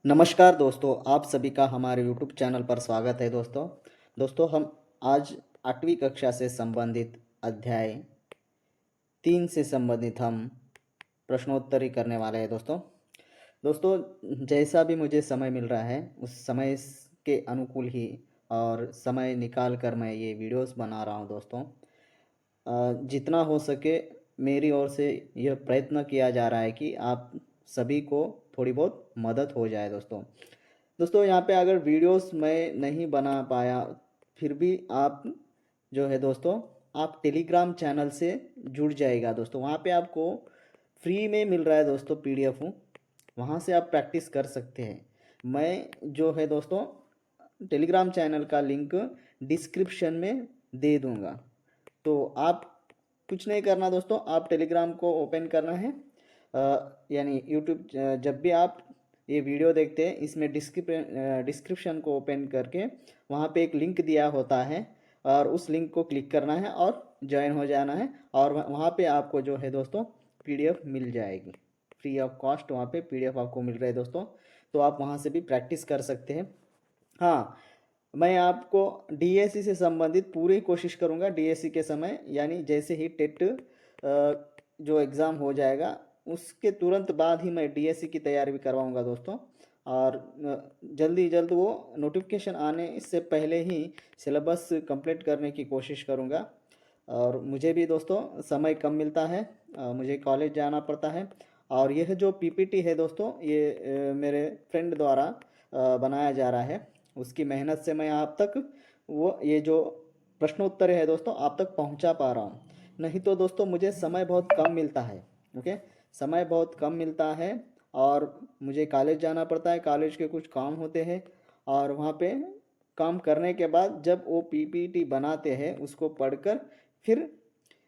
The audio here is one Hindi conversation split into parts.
नमस्कार दोस्तों, आप सभी का हमारे यूट्यूब चैनल पर स्वागत है दोस्तों हम आज 8वीं कक्षा से संबंधित अध्याय 3 से संबंधित हम प्रश्नोत्तरी करने वाले हैं दोस्तों जैसा भी मुझे समय मिल रहा है उस समय के अनुकूल ही और समय निकाल कर मैं ये वीडियोस बना रहा हूँ दोस्तों। जितना हो सके मेरी ओर से यह प्रयत्न किया जा रहा है कि आप सभी को थोड़ी बहुत मदद हो जाए दोस्तों यहाँ पे अगर वीडियोस मैं नहीं बना पाया फिर भी आप जो है दोस्तों आप टेलीग्राम चैनल से जुड़ जाएगा दोस्तों। वहाँ पे आपको फ्री में मिल रहा है दोस्तों पीडीएफ, वहाँ से आप प्रैक्टिस कर सकते हैं। मैं जो है दोस्तों टेलीग्राम चैनल का लिंक डिस्क्रिप्शन में दे दूँगा, तो आप कुछ नहीं करना दोस्तों, आप टेलीग्राम को ओपन करना है। यानी यूट्यूब जब भी आप ये वीडियो देखते हैं इसमें डिस्क्रिप्शन को ओपन करके वहाँ पे एक लिंक दिया होता है और उस लिंक को क्लिक करना है और ज्वाइन हो जाना है और वहाँ पे आपको जो है दोस्तों पीडीएफ मिल जाएगी फ्री ऑफ कॉस्ट। वहाँ पे पीडीएफ आपको मिल रहा है दोस्तों, तो आप वहाँ से भी प्रैक्टिस कर सकते हैं। हाँ, मैं आपको डीएससी से संबंधित पूरी कोशिश करूँगा। डीएससी के समय यानी जैसे ही टेट जो एग्ज़ाम हो जाएगा उसके तुरंत बाद ही मैं डीएससी की तैयारी भी करवाऊँगा दोस्तों। और जल्दी जल्द वो नोटिफिकेशन आने से पहले ही सिलेबस कंप्लीट करने की कोशिश करूँगा। और मुझे भी दोस्तों समय कम मिलता है, मुझे कॉलेज जाना पड़ता है। और यह जो पीपीटी है दोस्तों ये मेरे फ्रेंड द्वारा बनाया जा रहा है, उसकी मेहनत से मैं आप तक वो ये जो प्रश्नोत्तर है दोस्तों आप तक पहुंचा पा रहा हूं। नहीं तो दोस्तों मुझे समय बहुत कम मिलता है। ओके, समय बहुत कम मिलता है और मुझे कॉलेज जाना पड़ता है, कॉलेज के कुछ काम होते हैं और वहाँ पे काम करने के बाद जब वो पीपीटी बनाते हैं उसको पढ़कर फिर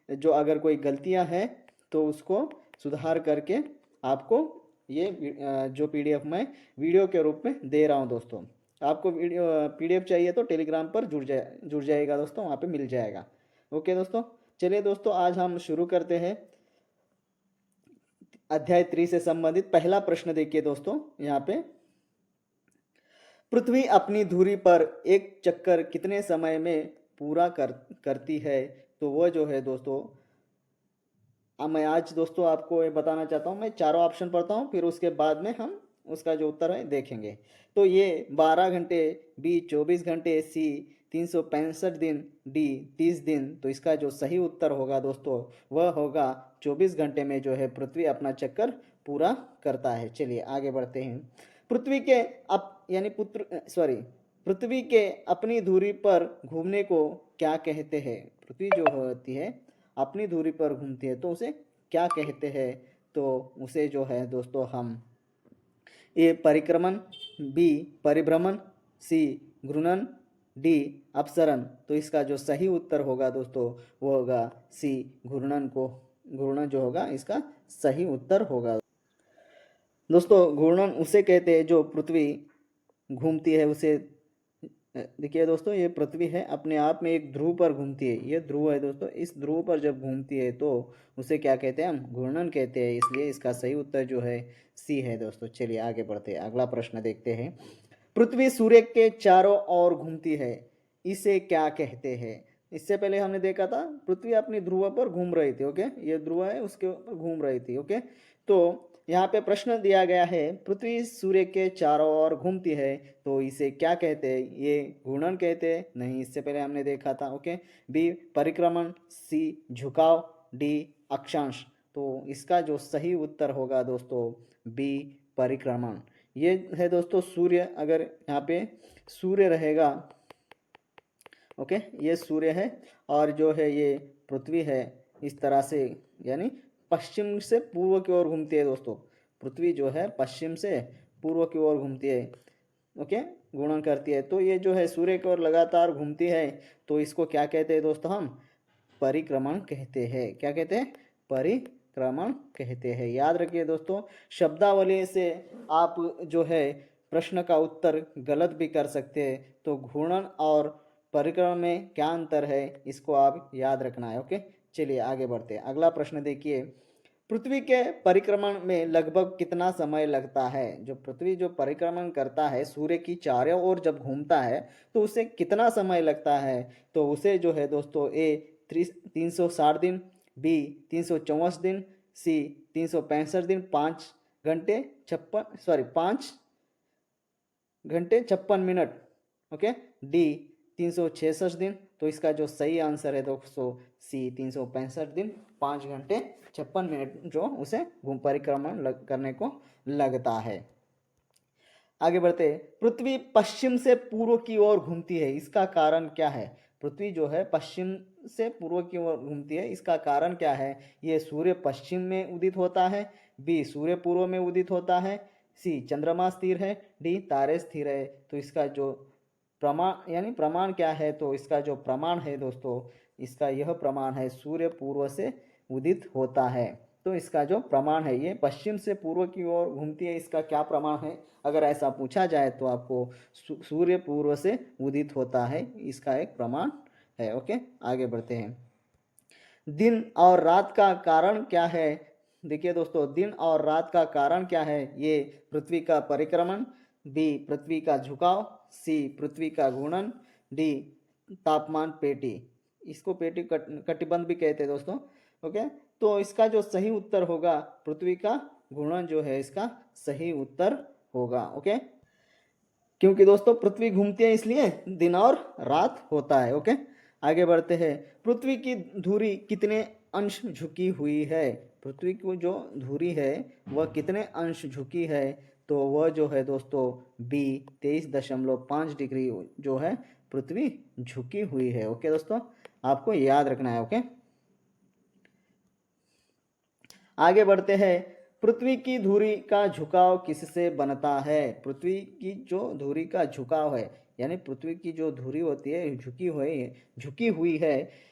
जो अगर कोई गलतियां हैं तो उसको सुधार करके आपको ये जो पीडीएफ मैं वीडियो के रूप में दे रहा हूँ दोस्तों। आपको वीडियो पीडीएफ चाहिए तो टेलीग्राम पर जुड़ जाएगा दोस्तों, वहाँ पे मिल जाएगा। ओके दोस्तों, चलिए दोस्तों आज हम शुरू करते हैं अध्याय 3 से संबंधित। पहला प्रश्न देखिए दोस्तों यहाँ पे, पृथ्वी अपनी धुरी पर एक चक्कर कितने समय में पूरा करती है। तो वह जो है दोस्तों मैं आज दोस्तों आपको ये बताना चाहता हूँ। मैं चारों ऑप्शन पढ़ता हूँ फिर उसके बाद में हम उसका जो उत्तर है देखेंगे। तो ये 12 घंटे, बी 24 घंटे, सी 365 दिन, डी 30 दिन। तो इसका जो सही उत्तर होगा दोस्तों वह होगा 24 घंटे में जो है पृथ्वी अपना चक्कर पूरा करता है। चलिए आगे बढ़ते हैं। पृथ्वी के पृथ्वी के अपनी धुरी पर घूमने को क्या कहते हैं। पृथ्वी जो होती है अपनी धुरी पर घूमती है तो उसे क्या कहते हैं। तो उसे जो है दोस्तों हम ए परिक्रमण, बी परिभ्रमण, सी घूर्णन, डी अपसरण। तो इसका जो सही उत्तर होगा दोस्तों वो होगा सी घूर्णन जो होगा इसका सही उत्तर होगा दोस्तों। घूर्णन उसे कहते हैं जो पृथ्वी घूमती है उसे। देखिए दोस्तों ये पृथ्वी है अपने आप में एक ध्रुव पर घूमती है, ये ध्रुव है दोस्तों, इस ध्रुव पर जब घूमती है तो उसे क्या कहते हैं, हम घूर्णन कहते हैं। इसलिए इसका सही उत्तर जो है सी है दोस्तों। चलिए आगे बढ़ते हैं, अगला प्रश्न देखते हैं। पृथ्वी सूर्य के चारों ओर घूमती है, इसे क्या कहते हैं। इससे पहले हमने देखा था पृथ्वी अपनी ध्रुव पर घूम रही थी। ओके, ये ध्रुव है उसके ऊपर घूम रही थी। ओके, तो यहाँ पे प्रश्न दिया गया है पृथ्वी सूर्य के चारों ओर घूमती है तो इसे क्या कहते हैं। ये घूर्णन कहते हैं, नहीं इससे पहले हमने देखा था। ओके, बी परिक्रमण, सी झुकाव, डी अक्षांश। तो इसका जो सही उत्तर होगा दोस्तों बी परिक्रमण। ये है दोस्तों सूर्य, अगर यहाँ पे सूर्य रहेगा, ओके ये सूर्य है और जो है ये पृथ्वी है, इस तरह से यानी पश्चिम से पूर्व की ओर घूमती है दोस्तों। पृथ्वी जो है पश्चिम से पूर्व की ओर घूमती है। ओके, घूर्णन करती है तो ये जो है सूर्य की ओर लगातार घूमती है तो इसको क्या कहते हैं दोस्तों, हम परिक्रमण कहते हैं। क्या कहते हैं, परिक्रमण कहते हैं। याद रखिए दोस्तों, शब्दावली से आप जो है प्रश्न का उत्तर गलत भी कर सकते हैं। तो घूर्णन और परिक्रमण में क्या अंतर है इसको आप याद रखना है। ओके, चलिए आगे बढ़ते हैं। अगला प्रश्न देखिए, पृथ्वी के परिक्रमण में लगभग कितना समय लगता है? जो पृथ्वी जो परिक्रमण करता है सूर्य की चारों ओर जब घूमता है तो उसे कितना समय लगता है? तो उसे जो है दोस्तों ए 360 दिन, बी 364 दिन, सी 365 दिन, 5 घंटे 56 मिनट, ओके, डी 366 दिन। तो इसका जो सही आंसर है दोस्तों सी 365 दिन 5 घंटे 56 मिनट जो उसे घूम परिक्रमण करने को लगता है। आगे बढ़ते, पृथ्वी पश्चिम से पूर्व की ओर घूमती है, इसका कारण क्या है? पृथ्वी जो है पश्चिम से पूर्व की ओर घूमती है, इसका कारण क्या है? ये सूर्य पश्चिम में उदित होता है, बी सूर्य पूर्व में उदित होता है, सी चंद्रमा स्थिर है, डी तारे स्थिर है। तो इसका जो प्रमाण क्या है? तो इसका जो प्रमाण है दोस्तों, इसका यह प्रमाण है सूर्य पूर्व से उदित होता है। तो इसका जो प्रमाण है ये पश्चिम से पूर्व की ओर घूमती है, इसका क्या प्रमाण है? अगर ऐसा पूछा जाए तो आपको सूर्य पूर्व से उदित होता है, इसका एक प्रमाण है। ओके, आगे बढ़ते हैं। दिन और रात का कारण क्या है? देखिए दोस्तों, दिन और रात का कारण क्या है? ये पृथ्वी का परिक्रमण, बी पृथ्वी का झुकाव, सी पृथ्वी का घूर्णन, डी तापमान पेटी। इसको पेटी कटिबंध भी कहते हैं दोस्तों। ओके, तो इसका जो सही उत्तर होगा पृथ्वी का घूर्णन जो है इसका सही उत्तर होगा। ओके, क्योंकि दोस्तों पृथ्वी घूमती है इसलिए दिन और रात होता है। ओके, आगे बढ़ते हैं। पृथ्वी की धुरी कितने अंश झुकी हुई है? पृथ्वी की जो धुरी है वह कितने अंश झुकी है? तो वह जो है दोस्तों बी 23.5 डिग्री जो है पृथ्वी झुकी हुई है। ओके दोस्तों, आपको याद रखना है। ओके, आगे बढ़ते हैं। पृथ्वी की धुरी का झुकाव किससे बनता है? पृथ्वी की जो धुरी का झुकाव है, यानी पृथ्वी की जो धुरी होती है झुकी हुई है,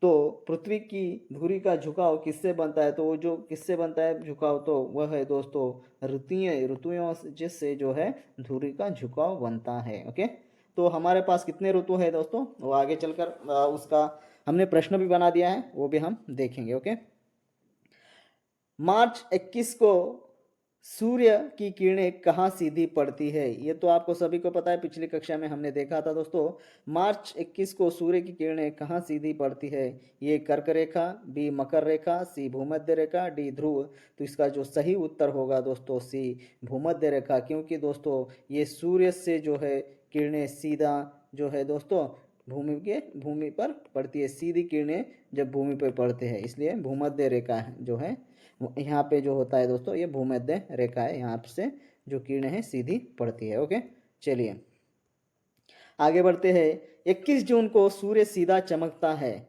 तो पृथ्वी की धुरी का झुकाव किससे बनता है? तो वो जो किससे बनता है झुकाव, तो वह है दोस्तों ऋतुओं जिससे जो है धुरी का झुकाव बनता है। ओके, तो हमारे पास कितने ऋतु है दोस्तों, वो आगे चलकर उसका हमने प्रश्न भी बना दिया है, वो भी हम देखेंगे। ओके, मार्च 21 को सूर्य की किरणें कहाँ सीधी पड़ती है? ये तो आपको सभी को पता है, पिछली कक्षा में हमने देखा था दोस्तों। मार्च 21 को सूर्य की किरणें कहाँ सीधी पड़ती है? ये कर्क रेखा, बी मकर रेखा, सी भूमध्य रेखा, डी ध्रुव। तो इसका जो सही उत्तर होगा दोस्तों सी भूमध्य रेखा, क्योंकि दोस्तों ये सूर्य से जो है किरणें सीधा जो है दोस्तों भूमि पर पड़ती है, सीधी किरणें जब भूमि पर पड़ते हैं, इसलिए भूमध्य रेखा जो है यहाँ पे जो होता है दोस्तों ये भूमध्य रेखा है, यहाँ से जो किरणें हैं सीधी पड़ती है। ओके, चलिए आगे बढ़ते हैं। 21 जून को सूर्य सीधा चमकता है।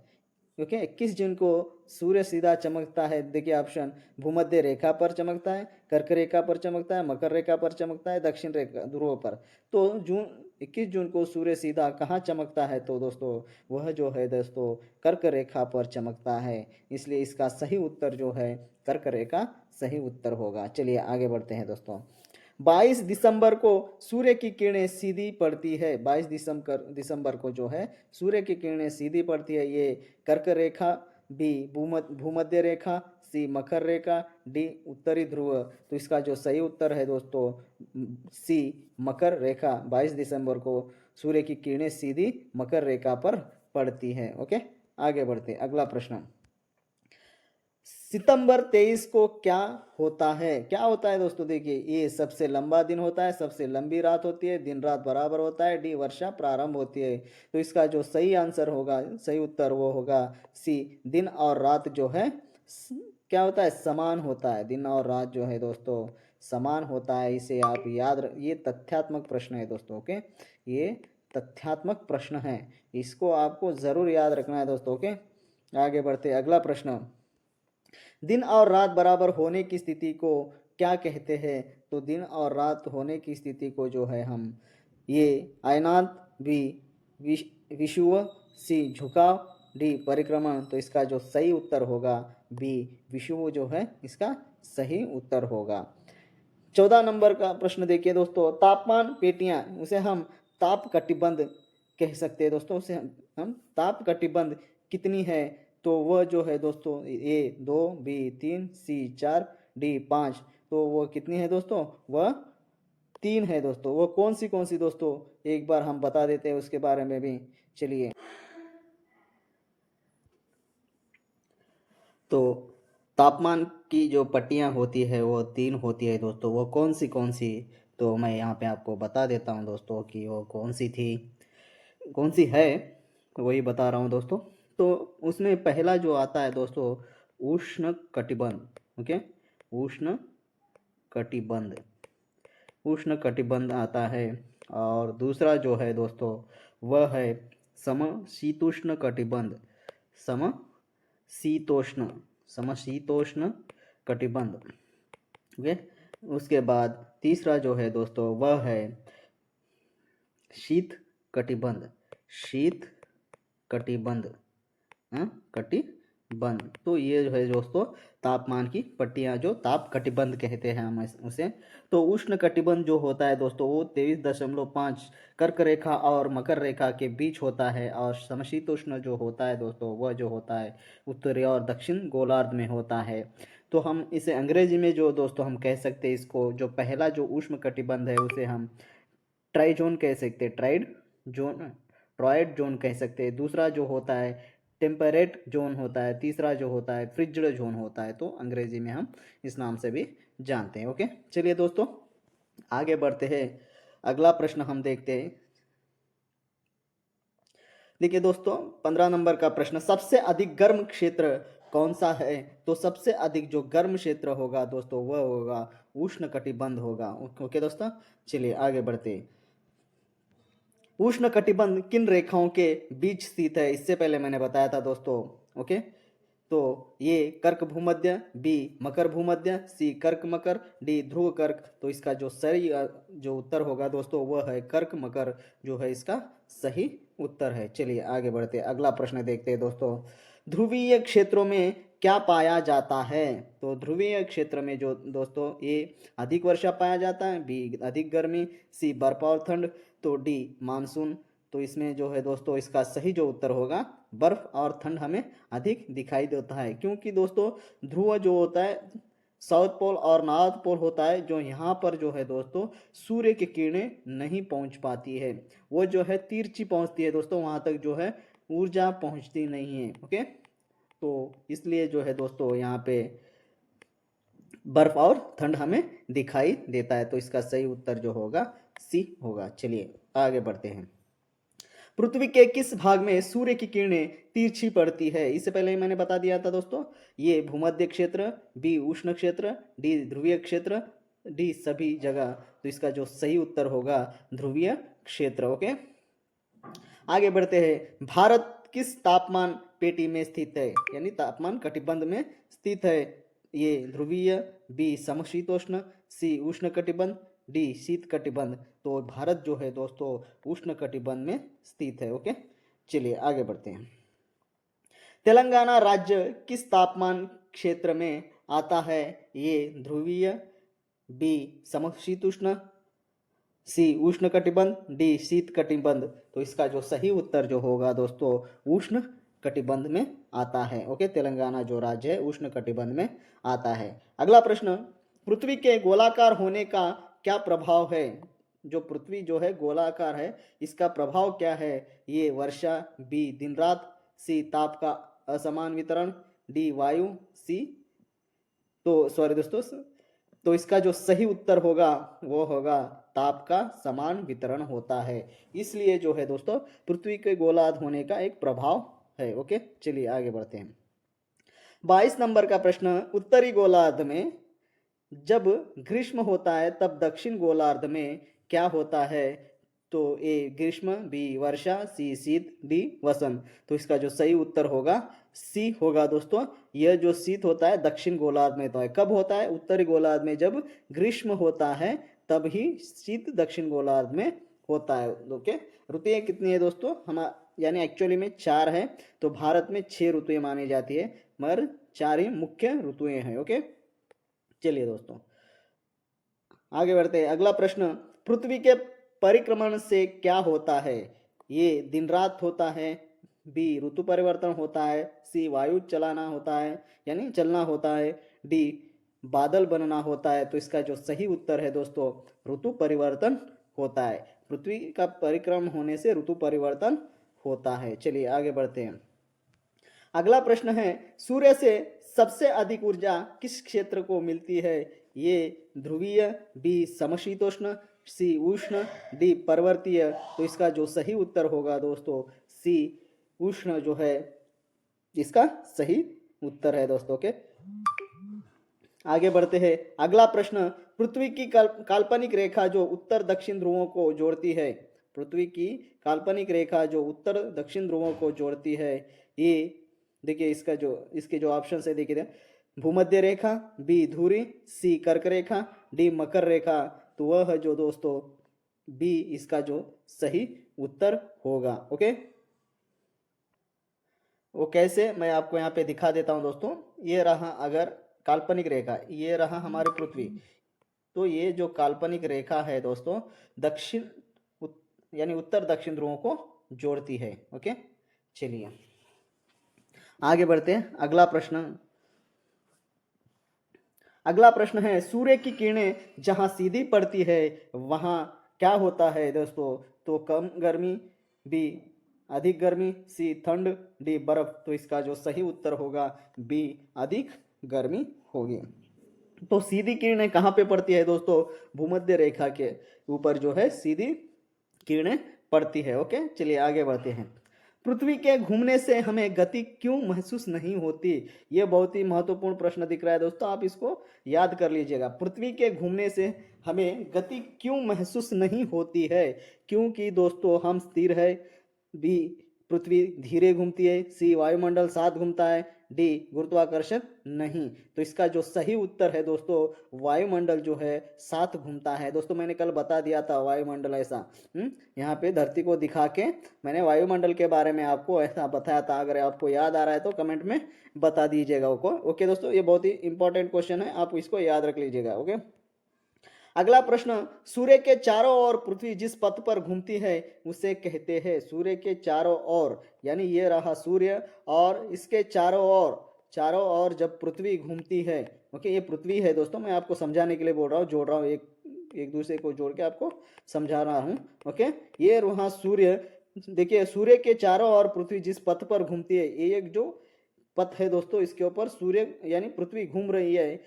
ओके, 21 जून को सूर्य सीधा चमकता है। देखिए ऑप्शन, भूमध्य रेखा पर चमकता है, कर्क रेखा पर चमकता है, मकर रेखा पर चमकता है, दक्षिण रेखा ध्रुव पर। तो 21 जून को सूर्य सीधा कहाँ चमकता है? तो दोस्तों वह जो है दोस्तों कर्क रेखा पर चमकता है, इसलिए इसका सही उत्तर जो है कर्क रेखा सही उत्तर होगा। चलिए आगे बढ़ते हैं दोस्तों। 22 दिसंबर को सूर्य की किरणें सीधी पड़ती है। 22 दिसंबर को जो है सूर्य की किरणें सीधी पड़ती है। ये कर्क रेखा, बी भूमध्य रेखा, सी मकर रेखा, डी उत्तरी ध्रुव। तो इसका जो सही उत्तर है दोस्तों सी मकर रेखा। 22 दिसंबर को सूर्य की किरणें सीधी मकर रेखा पर पड़ती है। ओके, आगे बढ़ते, अगला प्रश्न। सितंबर 23 को क्या होता है? क्या होता है दोस्तों? देखिए ये सबसे लंबा दिन होता है, सबसे लंबी रात होती है, दिन रात बराबर होता है, डी वर्षा प्रारंभ होती है। तो इसका जो सही आंसर होगा, सही उत्तर वो होगा सी दिन और रात जो है क्या होता है, समान होता है। दिन और रात जो है दोस्तों समान होता है, इसे आप याद ये तथ्यात्मक प्रश्न है दोस्तों। ओके, ये तथ्यात्मक प्रश्न है, इसको आपको जरूर याद रखना है दोस्तों। ओके, आगे बढ़ते, अगला प्रश्न। दिन और रात बराबर होने की स्थिति को क्या कहते हैं? तो दिन और रात होने की स्थिति को जो है हम ये आयनात, बी विषुव, सी झुकाव, डी परिक्रमण। तो इसका जो सही उत्तर होगा बी विषुव जो है इसका सही उत्तर होगा। 14 नंबर का प्रश्न देखिए दोस्तों। तापमान पेटियां, उसे हम ताप कटिबंध कह सकते हैं दोस्तों, उसे हम ताप कटिबंध कितनी है? तो वह जो है दोस्तों ए 2, बी 3, सी 4, डी 5, तो वो कितनी है दोस्तों, वह 3 है दोस्तों। वो कौन सी दोस्तों, एक बार हम बता देते हैं उसके बारे में भी। चलिए, तो तापमान की जो पट्टियाँ होती है वो 3 होती है दोस्तों। वो कौन सी, तो मैं यहाँ पे आपको बता देता हूँ दोस्तों कि वो कौन सी थी, कौन सी है, वही बता रहा हूँ दोस्तों। तो उसमें पहला जो आता है दोस्तों, उष्ण कटिबंध। ओके, उष्ण कटिबंध, उष्ण कटिबंध आता है। और दूसरा जो है दोस्तों वह है समशीतोष्ण कटिबंध, समशीतोष्ण, समशीतोष्ण कटिबंध। ओके, उसके बाद तीसरा जो है दोस्तों वह है शीत कटिबंध, शीत कटिबंध, कटिबंध। तो ये जो है दोस्तों तापमान की पट्टियाँ, जो ताप कटिबंध कहते हैं हम उसे। तो उष्ण कटिबंध जो होता है दोस्तों वो 23.5 कर्क रेखा और मकर रेखा के बीच होता है। और समशीतोष्ण जो होता है दोस्तों वह जो होता है उत्तरी और दक्षिण गोलार्ध में होता है। तो हम इसे अंग्रेजी में जो दोस्तों हम कह सकते हैं इसको, जो पहला जो उष्ण कटिबंध है उसे हम ट्राइजोन कह सकते हैं, ट्राइड जोन, ट्रॉयड जोन कह सकते हैं। दूसरा जो होता है टेम्परेट जोन होता है। तीसरा जो होता है फ्रिज्ड जोन होता है। तो अंग्रेजी में हम इस नाम से भी जानते हैं। ओके, चलिए दोस्तों आगे बढ़ते हैं। अगला प्रश्न हम देखते हैं। देखिए दोस्तों 15 नंबर का प्रश्न, सबसे अधिक गर्म क्षेत्र कौन सा है? तो सबसे अधिक जो गर्म क्षेत्र होगा दोस्तों वह होगा उष्ण कटिबंध होगा। ओके दोस्तों, चलिए आगे बढ़ते हैं। उष्ण कटिबंध किन रेखाओं के बीच स्थित है? इससे पहले मैंने बताया था दोस्तों। ओके, तो ये कर्क भूमध्य, बी मकर भूमध्य, सी कर्क मकर, डी ध्रुव कर्क। तो इसका जो सही जो उत्तर होगा दोस्तों वह है कर्क मकर, जो है इसका सही उत्तर है। चलिए आगे बढ़ते हैं, अगला प्रश्न देखते हैं दोस्तों। ध्रुवीय क्षेत्रों में क्या पाया जाता है? तो ध्रुवीय क्षेत्र में जो दोस्तों ए अधिक वर्षा पाया जाता है, बी अधिक गर्मी, सी बर्फ और ठंड, तो डी मानसून। तो इसमें जो है दोस्तों इसका सही जो उत्तर होगा बर्फ और ठंड हमें अधिक दिखाई देता है। क्योंकि दोस्तों ध्रुव जो होता है साउथ पोल और नॉर्थ पोल होता है, जो यहाँ पर जो है दोस्तों सूर्य की किरणें नहीं पहुँच पाती है। वो जो है तिरछी पहुँचती है दोस्तों, वहाँ तक जो है ऊर्जा पहुँचती नहीं है। ओके, तो इसलिए जो है दोस्तों यहाँ पे बर्फ और ठंड हमें दिखाई देता है। तो इसका सही उत्तर जो होगा सी होगा। चलिए आगे बढ़ते हैं। पृथ्वी के किस भाग में सूर्य की किरणें तिरछी पड़ती है? इससे पहले ही मैंने बता दिया था दोस्तों, ये भूमध्य क्षेत्र, बी उष्ण क्षेत्र, डी ध्रुवीय क्षेत्र, डी सभी जगह। तो इसका जो सही उत्तर होगा ध्रुवीय क्षेत्र। ओके, आगे बढ़ते हैं। भारत किस तापमान पेटी में स्थित है? यानी तापमान कटिबंध में स्थित है। ये ध्रुवीय, बी समशीतोष्ण, सी उष्ण कटिबंध, डी शीत कटिबंध। तो भारत जो है दोस्तों उष्ण कटिबंध में स्थित है। ओके, चलिए आगे बढ़ते हैं। तेलंगाना राज्य किस तापमान क्षेत्र में आता है? ये ध्रुवीय, बी समशीतोष्ण, सी उष्ण कटिबंध, डी शीत कटिबंध। तो इसका जो सही उत्तर जो होगा दोस्तों उष्ण कटिबंध में आता है। ओके, तेलंगाना जो राज्य है उष्ण कटिबंध में आता है। अगला प्रश्न, पृथ्वी के गोलाकार होने का क्या प्रभाव है? जो पृथ्वी जो है गोलाकार है इसका प्रभाव क्या है? ये वर्षा, बी दिन रात, सी ताप का असमान वितरण, डी वायु, सी तो सॉरी दोस्तों, तो इसका जो सही उत्तर होगा वो होगा ताप का समान वितरण होता है। इसलिए जो है दोस्तों पृथ्वी के गोलार्ध होने का एक प्रभाव है। ओके, चलिए आगे बढ़ते हैं। 22 नंबर का प्रश्न, उत्तरी गोलार्ध में जब ग्रीष्म होता है तब दक्षिण गोलार्ध में क्या होता है? तो ए ग्रीष्म, बी वर्षा, सी शीत, डी वसंत। तो इसका जो सही उत्तर होगा सी होगा दोस्तों। यह जो शीत होता है दक्षिण गोलार्ध में तो है। कब होता है? उत्तरी गोलार्ध में जब ग्रीष्म होता है तब ही शीत दक्षिण गोलार्ध में होता है। ओके, ऋतुएं कितनी है दोस्तों? हम यानी एक्चुअली में 4 है। तो भारत में 6 ऋतुएं मानी जाती है, मगर 4 ही मुख्य ऋतुएं हैं। ओके, चलिए दोस्तों आगे बढ़ते हैं। अगला प्रश्न, पृथ्वी के परिक्रमण से क्या होता है? ये दिन रात होता है, बी ऋतु परिवर्तन होता है, सी वायु चलाना होता है यानी चलना होता है, डी बादल बनना होता है। तो इसका जो सही उत्तर है दोस्तों ऋतु परिवर्तन होता है। पृथ्वी का परिक्रमण होने से ऋतु परिवर्तन होता है। चलिए आगे बढ़ते हैं। अगला प्रश्न है सूर्य से सबसे अधिक ऊर्जा किस क्षेत्र को मिलती है? ये ध्रुवीय, बी समशीतोष्ण, सी उष्ण, डी पर्वतीय। तो इसका जो सही उत्तर होगा दोस्तों सी उष्ण जो है इसका सही उत्तर है दोस्तों के। आगे बढ़ते हैं। अगला प्रश्न पृथ्वी की काल्पनिक रेखा जो उत्तर दक्षिण ध्रुवों को जोड़ती है, पृथ्वी की काल्पनिक रेखा जो उत्तर दक्षिण ध्रुवों को जोड़ती है, ये देखिए इसके जो ऑप्शन है देखिए भूमध्य रेखा, बी धुरी, सी कर्क रेखा, डी मकर रेखा। तो वह है जो दोस्तों बी इसका जो सही उत्तर होगा। ओके, वो कैसे मैं आपको यहाँ पे दिखा देता हूँ दोस्तों। ये रहा अगर काल्पनिक रेखा, ये रहा हमारी पृथ्वी, तो ये जो काल्पनिक रेखा है दोस्तों दक्षिण यानी उत्तर दक्षिण ध्रुवों को जोड़ती है। ओके, चलिए आगे बढ़ते हैं। अगला प्रश्न है सूर्य की किरणें जहां सीधी पड़ती है वहां क्या होता है दोस्तों? तो कम गर्मी, बी अधिक गर्मी, सी ठंड, डी बर्फ। तो इसका जो सही उत्तर होगा बी अधिक गर्मी होगी। तो सीधी किरणें कहाँ पे पड़ती है दोस्तों? भूमध्य रेखा के ऊपर जो है सीधी किरणें पड़ती है। ओके, चलिए आगे बढ़ते हैं। पृथ्वी के घूमने से हमें गति क्यों महसूस नहीं होती? यह बहुत ही महत्वपूर्ण प्रश्न दिख रहा है दोस्तों, आप इसको याद कर लीजिएगा। पृथ्वी के घूमने से हमें गति क्यों महसूस नहीं होती है? क्योंकि दोस्तों हम स्थिर है, बी पृथ्वी धीरे घूमती है, सी वायुमंडल साथ घूमता है, डी गुरुत्वाकर्षण नहीं। तो इसका जो सही उत्तर है दोस्तों वायुमंडल जो है साथ घूमता है। दोस्तों मैंने कल बता दिया था वायुमंडल ऐसा, यहाँ पे धरती को दिखा के मैंने वायुमंडल के बारे में आपको ऐसा बताया था। अगर आपको याद आ रहा है तो कमेंट में बता दीजिएगा। ओके दोस्तों, ये बहुत ही इंपॉर्टेंट क्वेश्चन है, आप इसको याद रख लीजिएगा। ओके, अगला प्रश्न सूर्य के चारों ओर पृथ्वी जिस पथ पर घूमती है उसे कहते हैं। सूर्य के चारों ओर यानी ये रहा सूर्य और इसके चारों ओर जब पृथ्वी घूमती है, ओके ये पृथ्वी है दोस्तों, मैं आपको समझाने के लिए बोल रहा हूँ, जोड़ रहा हूँ, एक दूसरे को जोड़ के आपको समझा रहा हूँ। ओके, ये रहा सूर्य, देखिए सूर्य के चारों ओर पृथ्वी जिस पथ पर घूमती है, ये एक जो पथ है दोस्तों इसके ऊपर सूर्य यानी पृथ्वी घूम रही है,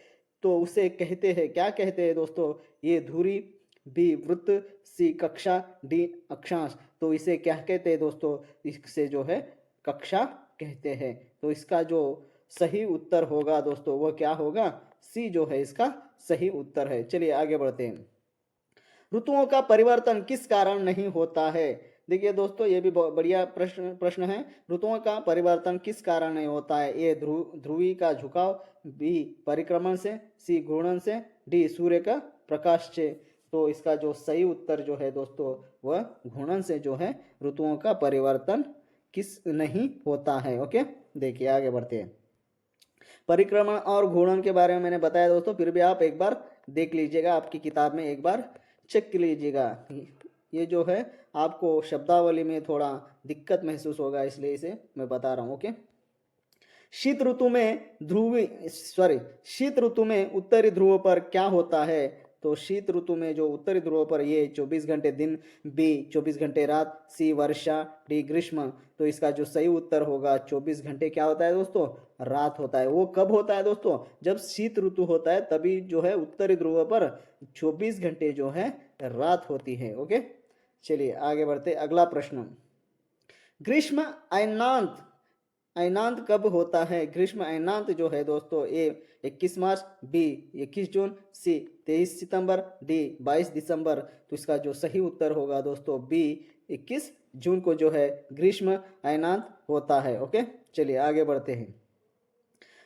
तो उसे कहते हैं, क्या कहते हैं दोस्तों? ये धुरी, बी वृत्त, सी कक्षा, डी अक्षांश। तो इसे क्या कहते हैं दोस्तों? इससे जो है कक्षा कहते हैं। तो इसका जो सही उत्तर होगा दोस्तों वह क्या होगा? सी जो है इसका सही उत्तर है। चलिए आगे बढ़ते हैं। ऋतुओं का परिवर्तन किस कारण नहीं होता है? देखिए दोस्तों ये भी बहुत बढ़िया प्रश्न है। ऋतुओं का परिवर्तन किस कारण नहीं होता है? ए ध्रुवी का झुकाव, बी परिक्रमण से, सी घूर्णन से, डी सूर्य का प्रकाश से। तो इसका जो सही उत्तर जो है दोस्तों वह घूर्णन से जो है ऋतुओं का परिवर्तन किस नहीं होता है। ओके, देखिए आगे बढ़ते हैं। परिक्रमण और घूर्णन के बारे में मैंने बताया दोस्तों, फिर भी आप एक बार देख लीजिएगा, आपकी किताब में एक बार चेक लीजिएगा। ये जो है आपको शब्दावली में थोड़ा दिक्कत महसूस होगा, इसलिए इसे मैं बता रहा हूँ। ओके, शीत ऋतु में उत्तरी ध्रुव पर क्या होता है? तो शीत ऋतु में जो उत्तरी ध्रुव पर ये 24 घंटे दिन, बी 24 घंटे रात, सी वर्षा, डी ग्रीष्म। तो इसका जो सही उत्तर होगा 24 घंटे क्या होता है दोस्तों? रात होता है। वो कब होता है दोस्तों? जब शीत ऋतु होता है तभी जो है उत्तरी ध्रुव पर 24 घंटे जो है रात होती है। ओके, चलिए आगे बढ़ते। अगला प्रश्न, ग्रीष्म अयनांत कब होता है? ग्रीष्म अयनांत जो है दोस्तों ए 21 मार्च, बी 21 जून, सी 23 सितंबर, डी 22 दिसंबर। तो इसका जो सही उत्तर होगा दोस्तों बी 21 जून को जो है ग्रीष्म अयनांत होता है। ओके, चलिए आगे बढ़ते हैं।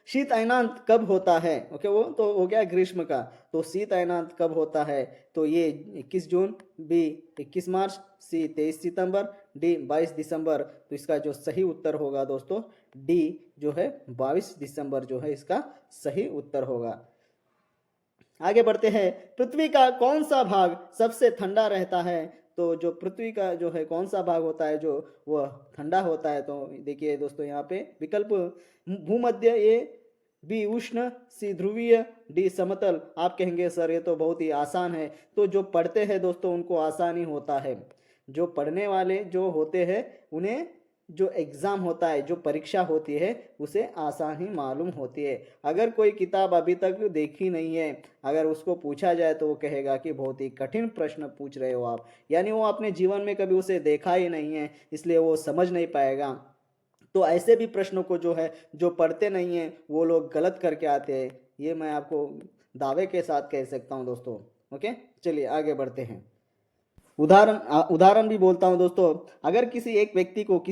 शीत अयनांत कब होता है? ओके, वो तो हो गया ग्रीष्म का। तो शीत अयनांत कब होता है? तो ये 21 जून, बी 21 मार्च, सी 23 सितंबर, डी 22 दिसंबर। तो इसका जो सही उत्तर होगा दोस्तों डी जो है 22 दिसंबर जो है इसका सही उत्तर होगा। आगे बढ़ते हैं। पृथ्वी का कौन सा भाग सबसे ठंडा रहता है? तो जो पृथ्वी का जो है कौन सा भाग होता है जो वह ठंडा होता है? तो देखिए दोस्तों यहाँ पे विकल्प भूमध्य, ए बी उष्ण, सी ध्रुवीय, डी समतल। आप कहेंगे सर ये तो बहुत ही आसान है। तो जो पढ़ते हैं दोस्तों उनको आसानी होता है, जो पढ़ने वाले जो होते हैं उन्हें जो एग्ज़ाम होता है, जो परीक्षा होती है उसे आसान ही मालूम होती है। अगर कोई किताब अभी तक देखी नहीं है, अगर उसको पूछा जाए तो वो कहेगा कि बहुत ही कठिन प्रश्न पूछ रहे हो आप, यानी वो अपने जीवन में कभी उसे देखा ही नहीं है, इसलिए वो समझ नहीं पाएगा। तो ऐसे भी प्रश्नों को जो है जो पढ़ते नहीं हैं वो लोग गलत करके आते हैं, ये मैं आपको दावे के साथ कह सकता हूँ दोस्तों। ओके, चलिए आगे बढ़ते हैं। उदाहरण भी बोलता हूँ दोस्तों। अगर किसी एक व्यक्ति को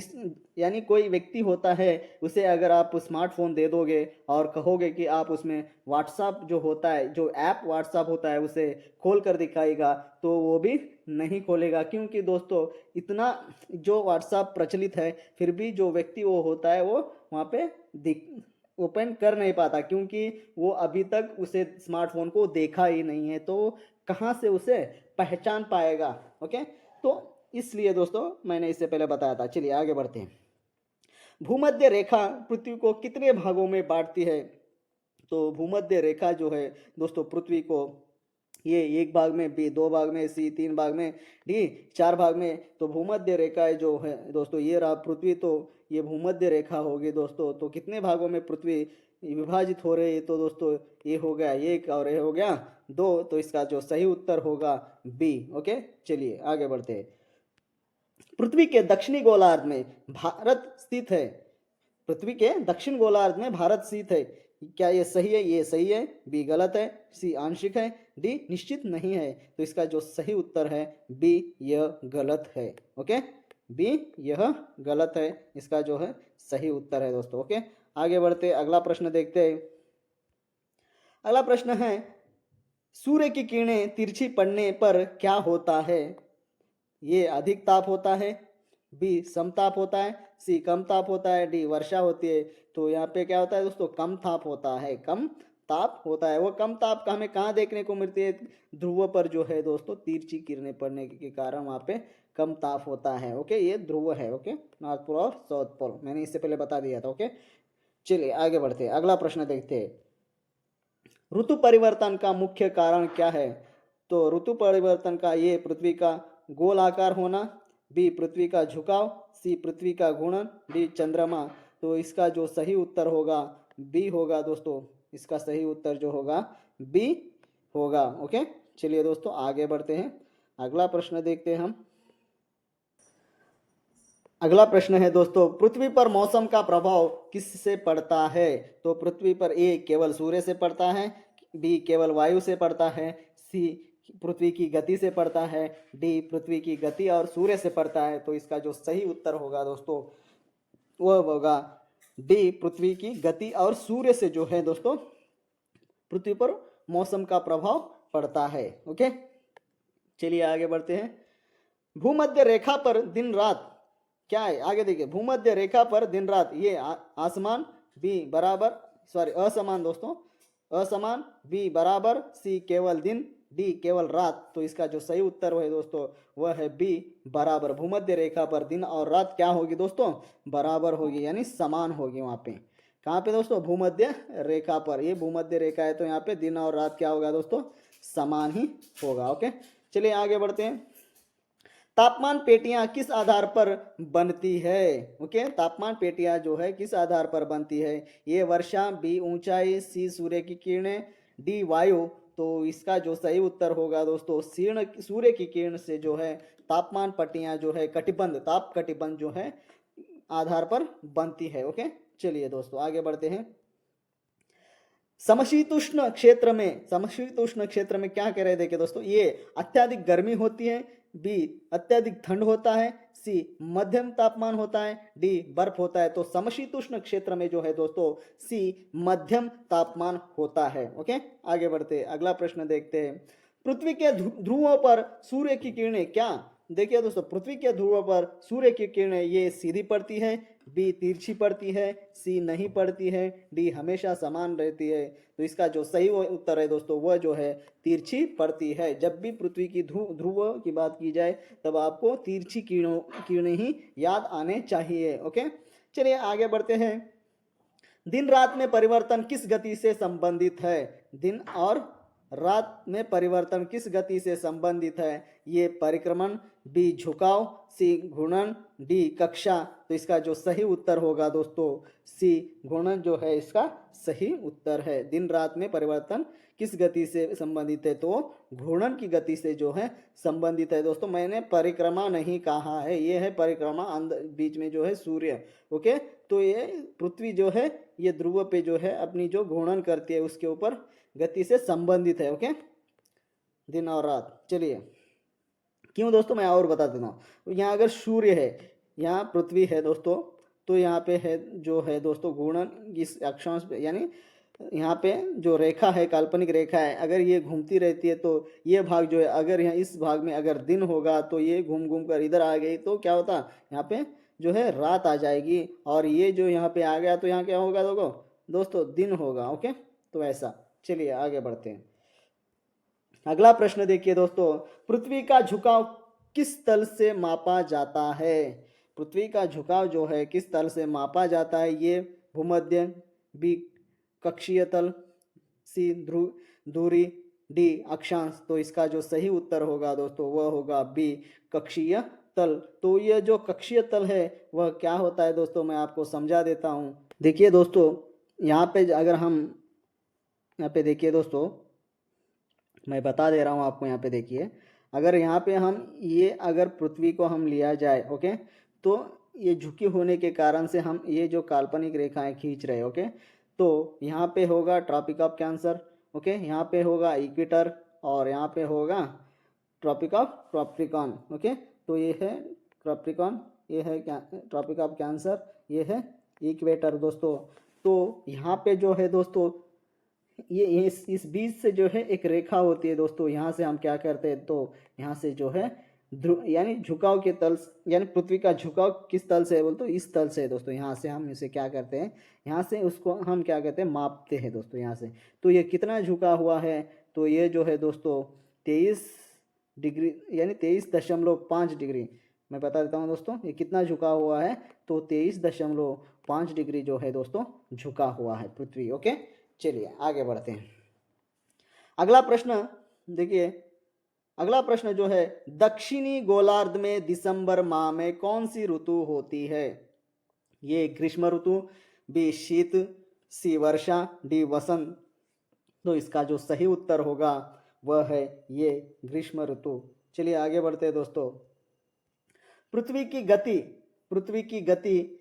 यानी कोई व्यक्ति होता है, उसे अगर आप स्मार्टफोन दे दोगे और कहोगे कि आप उसमें व्हाट्सअप जो होता है, जो ऐप व्हाट्सअप होता है उसे खोल कर दिखाएगा, तो वो भी नहीं खोलेगा। क्योंकि दोस्तों इतना जो व्हाट्सअप प्रचलित है, फिर भी जो व्यक्ति वो होता है वो वहाँ पे ओपन कर नहीं पाता, क्योंकि वो अभी तक उसे स्मार्टफोन को देखा ही नहीं है, तो कहाँ से उसे पहचान पाएगा। ओके, तो इसलिए दोस्तों मैंने इससे पहले बताया था। चलिए आगे बढ़ते हैं। भूमध्य रेखा पृथ्वी को कितने भागों में बांटती है? तो भूमध्य रेखा जो है दोस्तों पृथ्वी को ये एक भाग में, बी दो भाग में, सी तीन भाग में, डी चार भाग में। तो भूमध्य रेखा जो है दोस्तों ये रहा पृथ्वी, तो ये भूमध्य रेखा होगी दोस्तों। तो कितने भागों में पृथ्वी विभाजित हो रही है? तो दोस्तों ये हो गया एक और ये हो गया दो, तो इसका जो सही उत्तर होगा बी। ओके, चलिए आगे बढ़ते हैं। पृथ्वी के दक्षिणी गोलार्ध में भारत स्थित है। पृथ्वी के दक्षिण गोलार्ध में भारत स्थित है। क्या ये सही है? ये सही है। बी गलत है। सी आंशिक है। डी निश्चित नहीं है। तो इसका जो सही उत्तर है बी, यह गलत है। ओके, बी यह गलत है, इसका जो है सही उत्तर है दोस्तों। ओके, आगे बढ़ते अगला प्रश्न देखते हैं। अगला प्रश्न है, सूर्य की किरणें तिरछी पड़ने पर क्या होता है? ये अधिक ताप होता है, बी समताप होता है, सी कम ताप होता है, डी वर्षा होती है। तो यहाँ पे क्या होता है दोस्तों? कम ताप होता है, कम ताप होता है। वो कम ताप का हमें कहाँ देखने को मिलती है? ध्रुव पर जो है दोस्तों तिरछी किरणें पड़ने के कारण वहाँ पे कम ताप होता है। ओके, ये ध्रुव है। ओके, नॉर्थ पोल और साउथ पोल, मैंने इससे पहले बता दिया था। ओके, चलिए आगे बढ़ते हैं, अगला प्रश्न देखते हैं। ऋतु परिवर्तन का मुख्य कारण क्या है? तो ऋतु परिवर्तन का ये पृथ्वी का गोल आकार होना, बी पृथ्वी का झुकाव, सी पृथ्वी का घूर्णन, डी चंद्रमा। तो इसका जो सही उत्तर होगा बी होगा दोस्तों। इसका सही उत्तर जो होगा बी होगा। ओके, चलिए दोस्तों आगे बढ़ते हैं, अगला प्रश्न देखते हैं हम। अगला प्रश्न है दोस्तों, पृथ्वी पर मौसम का प्रभाव किससे पड़ता है? तो पृथ्वी पर ए केवल सूर्य से पड़ता है, बी केवल वायु से पड़ता है, सी पृथ्वी की गति से पड़ता है, डी पृथ्वी की गति और सूर्य से पड़ता है। तो इसका जो सही उत्तर होगा दोस्तों वह होगा डी, पृथ्वी की गति और सूर्य से जो है दोस्तों पृथ्वी पर मौसम का प्रभाव पड़ता है। ओके, चलिए आगे बढ़ते हैं। भूमध्य रेखा पर दिन रात क्या है? आगे देखिए, भूमध्य रेखा पर दिन रात ये आसमान, बी बराबर असमान दोस्तों, असमान, बी बराबर, सी केवल दिन, डी केवल रात। तो इसका जो सही उत्तर है दोस्तों वह है बी बराबर। भूमध्य रेखा पर दिन और रात क्या होगी दोस्तों? बराबर होगी, यानी समान होगी। वहाँ पे कहाँ पे दोस्तों? भूमध्य रेखा पर। ये भूमध्य रेखा है तो यहाँ पे दिन और रात क्या होगा दोस्तों? समान ही होगा। ओके, चलिए आगे बढ़ते हैं। तापमान पेटियां किस आधार पर बनती है? ओके, तापमान पेटियां जो है किस आधार पर बनती है? ये वर्षा, बी ऊंचाई, सी सूर्य की किरणें, डी वायु। तो इसका जो सही उत्तर होगा दोस्तों सूर्य की किरण से जो है तापमान पट्टियां जो है कटिबंध, ताप कटिबंध जो है आधार पर बनती है। ओके, चलिए दोस्तों आगे बढ़ते हैं। समशीतोष्ण क्षेत्र में क्या कह रहे देखिए दोस्तों, ये अत्यधिक गर्मी होती है, बी अत्यधिक ठंड होता है, सी मध्यम तापमान होता है, डी बर्फ होता है। तो समशीतोष्ण क्षेत्र में जो है दोस्तों सी मध्यम तापमान होता है। ओके, आगे बढ़ते अगला प्रश्न देखते हैं। पृथ्वी के ध्रुवों पर सूर्य की किरणें क्या देखिए दोस्तों, पृथ्वी के ध्रुव पर सूर्य की किरणें ये सीधी पड़ती है, बी तिरछी पड़ती है, सी नहीं पड़ती है, डी हमेशा समान रहती है। तो इसका जो सही उत्तर है दोस्तों वह जो है तिरछी पड़ती है। जब भी पृथ्वी की ध्रुव की बात की जाए तब आपको तिरछी किरणें ही याद आने चाहिए। ओके, चलिए आगे बढ़ते हैं। दिन रात में परिवर्तन किस गति से संबंधित है? दिन और रात में परिवर्तन किस गति से संबंधित है? ये परिक्रमण, बी झुकाव, सी घूर्णन, डी कक्षा। तो इसका जो सही उत्तर होगा दोस्तों सी घूर्णन जो है इसका सही उत्तर है। दिन रात में परिवर्तन किस गति से संबंधित है? तो घूर्णन की गति से जो है संबंधित है दोस्तों। मैंने परिक्रमा नहीं कहा है, ये है परिक्रमा, बीच में जो है सूर्य। ओके, तो ये पृथ्वी जो है ये ध्रुव पे जो है अपनी जो घूर्णन करती है उसके ऊपर गति से संबंधित है। ओके, दिन और रात। चलिए क्यों दोस्तों मैं और बता देता हूँ। यहाँ अगर सूर्य है, यहाँ पृथ्वी है दोस्तों, तो यहाँ पे है जो है दोस्तों घूर्णन इस अक्षांश पे, यानी यहाँ पे जो रेखा है काल्पनिक रेखा है, अगर ये घूमती रहती है तो ये भाग जो है, अगर यहाँ इस भाग में अगर दिन होगा तो ये घूम घूम कर इधर आ गई तो क्या होता, यहाँ पे जो है रात आ जाएगी, और ये जो यहाँ पे आ गया तो यहाँ क्या होगा दोस्तों दिन होगा। ओके, तो ऐसा। चलिए आगे बढ़ते हैं। अगला प्रश्न देखिए दोस्तों, पृथ्वी का झुकाव किस तल से मापा जाता है? पृथ्वी का झुकाव जो है किस तल से मापा जाता है? ये भूमध्य, बी कक्षीय तल, सी धुरी, डी अक्षांश। तो इसका जो सही उत्तर होगा दोस्तों वह होगा बी कक्षीय तल। तो ये जो कक्षीय तल है वह क्या होता है दोस्तों, मैं आपको समझा देता हूँ। देखिए दोस्तों, यहाँ पे अगर हम यहाँ पे देखिए दोस्तों, मैं बता दे रहा हूँ आपको। यहाँ पे देखिए, अगर यहाँ पे हम ये अगर पृथ्वी को हम लिया जाए, ओके, तो ये झुकी होने के कारण से हम ये जो काल्पनिक रेखाएं खींच रहे हैं। ओके, तो यहाँ पे होगा ट्रॉपिक ऑफ कैंसर, ओके, यहाँ पे होगा इक्वेटर, और यहाँ पे होगा ट्रॉपिक ऑफ कैप्रिकॉर्न। ओके, तो ये है कैप्रिकॉर्न, ये है ट्रॉपिक ऑफ कैंसर, ये है इक्वेटर दोस्तों। तो यहाँ पे जो है दोस्तों ये इस बीच से जो है एक रेखा होती है दोस्तों, यहाँ से हम क्या करते हैं, तो यहाँ से जो है ध्रुव यानी झुकाव के तल, यानी पृथ्वी का झुकाव किस तल से है बोल तो इस तल से है दोस्तों। यहाँ से हम इसे क्या करते हैं, यहाँ से उसको हम क्या कहते हैं मापते हैं दोस्तों यहाँ से। तो ये कितना झुका हुआ है, तो ये जो है दोस्तों 23 डिग्री यानी 23.5 डिग्री। मैं बता देता हूँ दोस्तों ये कितना झुका हुआ है, तो 23.5 डिग्री जो है दोस्तों झुका हुआ है पृथ्वी। ओके, चलिए आगे बढ़ते हैं। अगला प्रश्न देखिए, अगला प्रश्न जो है, दक्षिणी गोलार्ध में दिसंबर माह में कौन सी ऋतु होती है? ये ग्रीष्म ऋतु, बी शीत, सी वर्षा, डी वसंत। तो इसका जो सही उत्तर होगा वह है ये ग्रीष्म ऋतु। चलिए आगे बढ़ते हैं दोस्तों। पृथ्वी की गति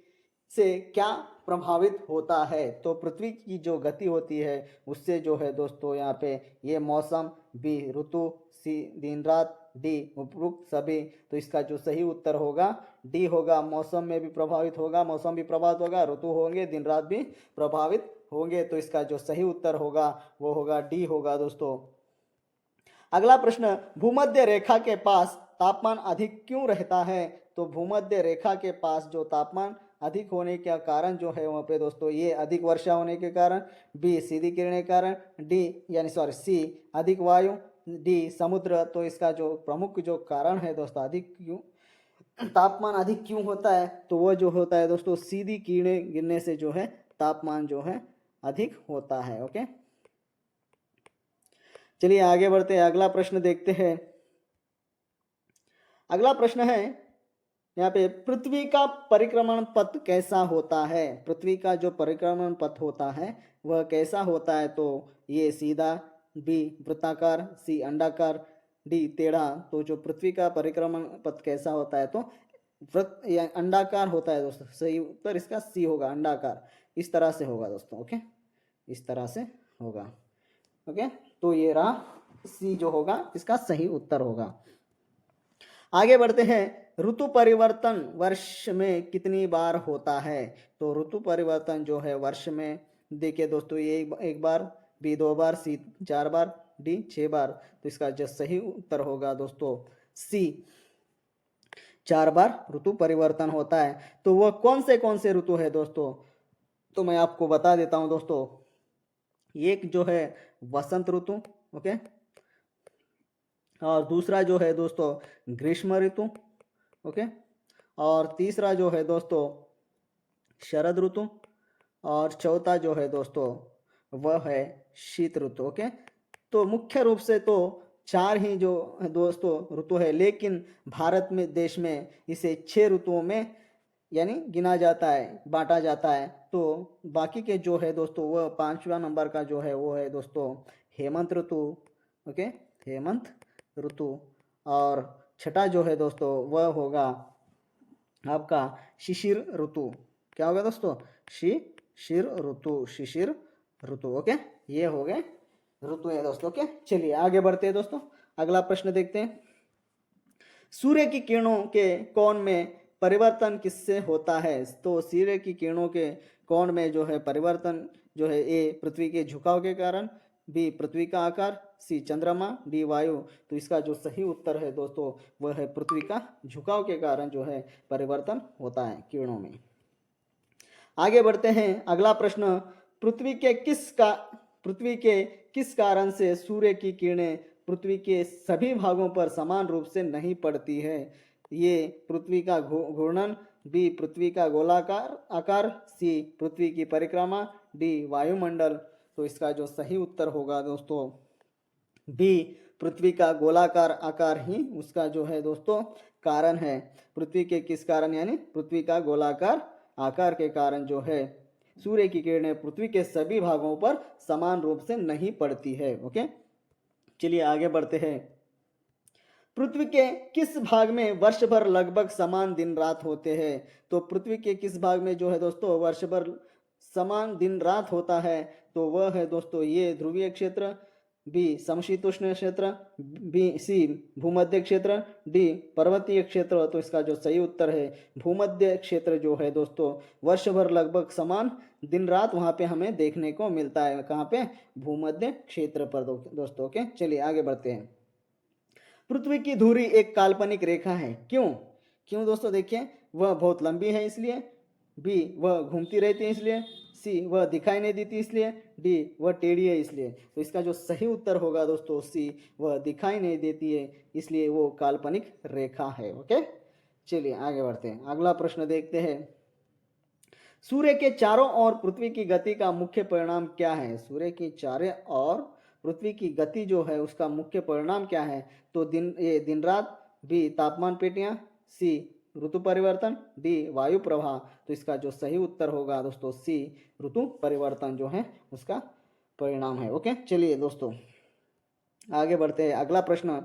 से क्या प्रभावित होता है? तो पृथ्वी की जो गति होती है उससे जो है दोस्तों यहाँ पे ये मौसम, बी ऋतु, सी दिन रात, डी उपरोक्त सभी। तो इसका जो सही उत्तर होगा डी होगा, मौसम में भी प्रभावित होगा, मौसम भी प्रभावित होगा, ऋतु होंगे, दिन रात भी प्रभावित होंगे। तो इसका जो सही उत्तर होगा वो होगा डी होगा दोस्तों। अगला प्रश्न, भूमध्य रेखा के पास तापमान अधिक क्यों रहता है? तो भूमध्य रेखा के पास जो तापमान अधिक होने का कारण जो है वहाँ पे दोस्तों ये अधिक वर्षा होने के कारण, बी सीधी किरणें के कारण, सी अधिक वायु, डी समुद्र। तो इसका जो प्रमुख जो कारण है दोस्तों अधिक क्यों तापमान अधिक क्यों होता है, तो वह जो होता है दोस्तों सीधी किरणें गिरने से जो है तापमान जो है अधिक होता है। ओके, चलिए आगे बढ़ते हैं। अगला प्रश्न देखते हैं। अगला प्रश्न है यहाँ पे, पृथ्वी का परिक्रमण पथ कैसा होता है? पृथ्वी का जो परिक्रमण पथ होता है वह कैसा होता है? तो ये सीधा, बी वृत्ताकार, सी अंडाकार, डी टेढ़ा। तो जो पृथ्वी का परिक्रमण पथ कैसा होता है, तो वृत्त या अंडाकार होता है दोस्तों। सही उत्तर इसका सी होगा, अंडाकार। इस तरह से होगा दोस्तों। ओके, इस तरह से होगा। ओके, तो ये रहा सी जो होगा इसका सही उत्तर होगा। आगे बढ़ते हैं। ऋतु परिवर्तन वर्ष में कितनी बार होता है? तो ऋतु परिवर्तन जो है वर्ष में देखिए दोस्तों ये एक बार, बी 2 बार, सी 4 बार, डी 6 बार। तो इसका जो सही उत्तर होगा दोस्तों सी 4 बार ऋतु परिवर्तन होता है। तो वह कौन से ऋतु है दोस्तों? तो मैं आपको बता देता हूं दोस्तों। एक जो है वसंत ऋतु, ओके, और दूसरा जो है दोस्तों ग्रीष्म ऋतु, ओके, और तीसरा जो है दोस्तों शरद ऋतु, और चौथा जो है दोस्तों वह है शीत ऋतु, ओके। तो मुख्य रूप से तो 4 ही जो दोस्तों ऋतु है, लेकिन भारत में देश में इसे 6 ऋतुओं में यानी गिना जाता है, बांटा जाता है। तो बाकी के जो है दोस्तों वह 5वां नंबर का जो है वो है दोस्तों हेमंत ऋतु, ओके, हेमंत ऋतु। और छठा जो है दोस्तों वह होगा आपका शिशिर ऋतु। क्या होगा दोस्तों? शिशिर ऋतु, शिशिर ऋतु, ओके। ये हो गए ऋतु है दोस्तों, ओके। चलिए आगे बढ़ते हैं दोस्तों, अगला प्रश्न देखते हैं। सूर्य की किरणों के कोण में परिवर्तन किससे होता है? तो सूर्य की किरणों के कोण में जो है परिवर्तन जो है ए पृथ्वी के झुकाव के कारण, बी पृथ्वी का आकार, सी चंद्रमा, डी वायु। तो इसका जो सही उत्तर है दोस्तों वह है पृथ्वी का झुकाव के कारण जो है परिवर्तन होता है किरणों में। आगे बढ़ते हैं, अगला प्रश्न। पृथ्वी के किस कारण से सूर्य की किरणें पृथ्वी के सभी भागों पर समान रूप से नहीं पड़ती है? ये पृथ्वी का घूर्णन, बी पृथ्वी का गोलाकार आकार, सी पृथ्वी की परिक्रमा, डी वायुमंडल। तो इसका जो सही उत्तर होगा दोस्तों बी पृथ्वी का गोलाकार आकार ही उसका जो है दोस्तों कारण है। पृथ्वी के किस कारण? यानी पृथ्वी का गोलाकार आकार के कारण जो है सूर्य की किरणें पृथ्वी के सभी भागों पर समान रूप से नहीं पड़ती है, ओके। चलिए आगे बढ़ते हैं। पृथ्वी के किस भाग में वर्ष भर लगभग समान दिन रात होते हैं? तो पृथ्वी के किस भाग में जो है दोस्तों वर्ष भर समान दिन रात होता है? तो वह है दोस्तों ये ध्रुवीय क्षेत्र, बी समशीतोष्ण क्षेत्र, बी सी भूमध्य क्षेत्र, डी पर्वतीय क्षेत्र। तो इसका जो सही उत्तर है भूमध्य क्षेत्र जो है दोस्तों वर्ष भर लगभग समान दिन रात वहां पे हमें देखने को मिलता है। कहाँ पे? भूमध्य क्षेत्र पर दोस्तों, ओके। चलिए आगे बढ़ते हैं। पृथ्वी की धुरी एक काल्पनिक रेखा है, क्यों? क्यों दोस्तों? देखिए, वह बहुत लंबी है इसलिए, बी वह घूमती रहती है इसलिए, सी वह दिखाई नहीं देती इसलिए, डी वह टेढ़ी है इसलिए। तो इसका जो सही उत्तर होगा दोस्तों सी वह दिखाई नहीं देती है इसलिए वो काल्पनिक रेखा है, ओके। चलिए आगे बढ़ते हैं, अगला प्रश्न देखते हैं। सूर्य के चारों ओर पृथ्वी की गति का मुख्य परिणाम क्या है? सूर्य की चारों ओर पृथ्वी की गति जो है उसका मुख्य परिणाम क्या है? तो दिन रात, बी तापमान पेटियां, सी ऋतु परिवर्तन, डी वायु प्रवाह। तो इसका जो सही उत्तर होगा दोस्तों सी ऋतु परिवर्तन जो है उसका परिणाम है, ओके। चलिए दोस्तों आगे बढ़ते हैं, अगला प्रश्न।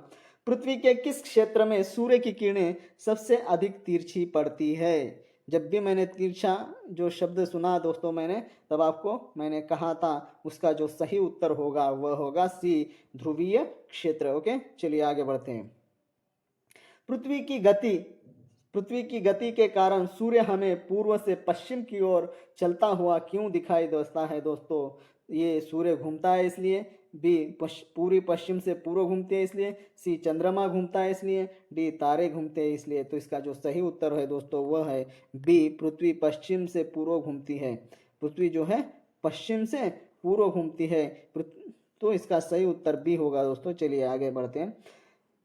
पृथ्वी के किस क्षेत्र में सूर्य की किरणें सबसे अधिक तिरछी पड़ती है? जब भी मैंने तिरछा जो शब्द सुना दोस्तों मैंने, तब आपको मैंने कहा था उसका जो सही उत्तर होगा वह होगा सी ध्रुवीय क्षेत्र, ओके। चलिए आगे बढ़ते हैं। पृथ्वी की गति के कारण सूर्य हमें पूर्व से पश्चिम की ओर चलता हुआ क्यों दिखाई देता है दोस्तों? ये सूर्य घूमता है इसलिए, बी पूरी पश्चिम से पूर्व घूमते हैं इसलिए, सी चंद्रमा घूमता है इसलिए, डी तारे घूमते हैं इसलिए। तो इसका जो सही उत्तर है दोस्तों वह है बी पृथ्वी पश्चिम से पूर्व घूमती है। पृथ्वी जो है पश्चिम से पूर्व घूमती है, तो इसका सही उत्तर बी होगा दोस्तों। चलिए आगे बढ़ते हैं।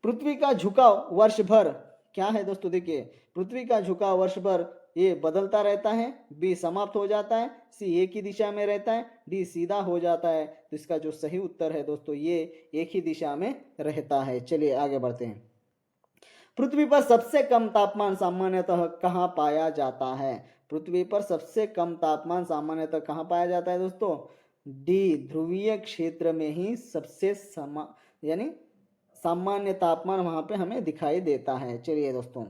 पृथ्वी का झुकाव वर्ष भर क्या है दोस्तों? देखिए, पृथ्वी का झुकाव वर्ष भर ए बदलता रहता है, बी समाप्त हो जाता है, सी एक ही दिशा में रहता है, डी सीधा हो जाता है। तो इसका जो सही उत्तर है दोस्तों ये एक ही दिशा में रहता है। चलिए आगे बढ़ते हैं। पृथ्वी पर सबसे कम तापमान सामान्यतः कहाँ पाया जाता है? पृथ्वी पर सबसे कम तापमान सामान्यतः कहाँ पाया जाता है दोस्तों? डी ध्रुवीय क्षेत्र में ही सबसे यानी सामान्य तापमान वहां पे हमें दिखाई देता है। चलिए दोस्तों,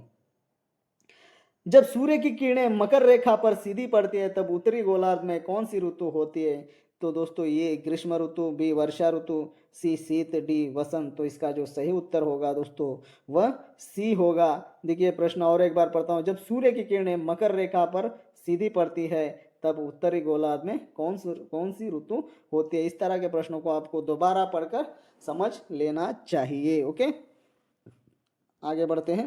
जब सूर्य की किरणें मकर रेखा पर सीधी पड़ती है तब उत्तरी गोलार्ध में कौन सी ऋतु होती है? तो दोस्तों ये ग्रीष्म ऋतु, बी वर्षा ऋतु, सी शीत, डी वसंत। तो इसका जो सही उत्तर होगा दोस्तों वह सी होगा। देखिए प्रश्न और एक बार पढ़ता हूँ। जब सूर्य की किरणें मकर रेखा पर सीधी पड़ती है तब उत्तरी गोलार्ध में कौन सी ऋतु होती है? इस तरह के प्रश्नों को आपको दोबारा पढ़कर समझ लेना चाहिए, ओके। आगे बढ़ते हैं।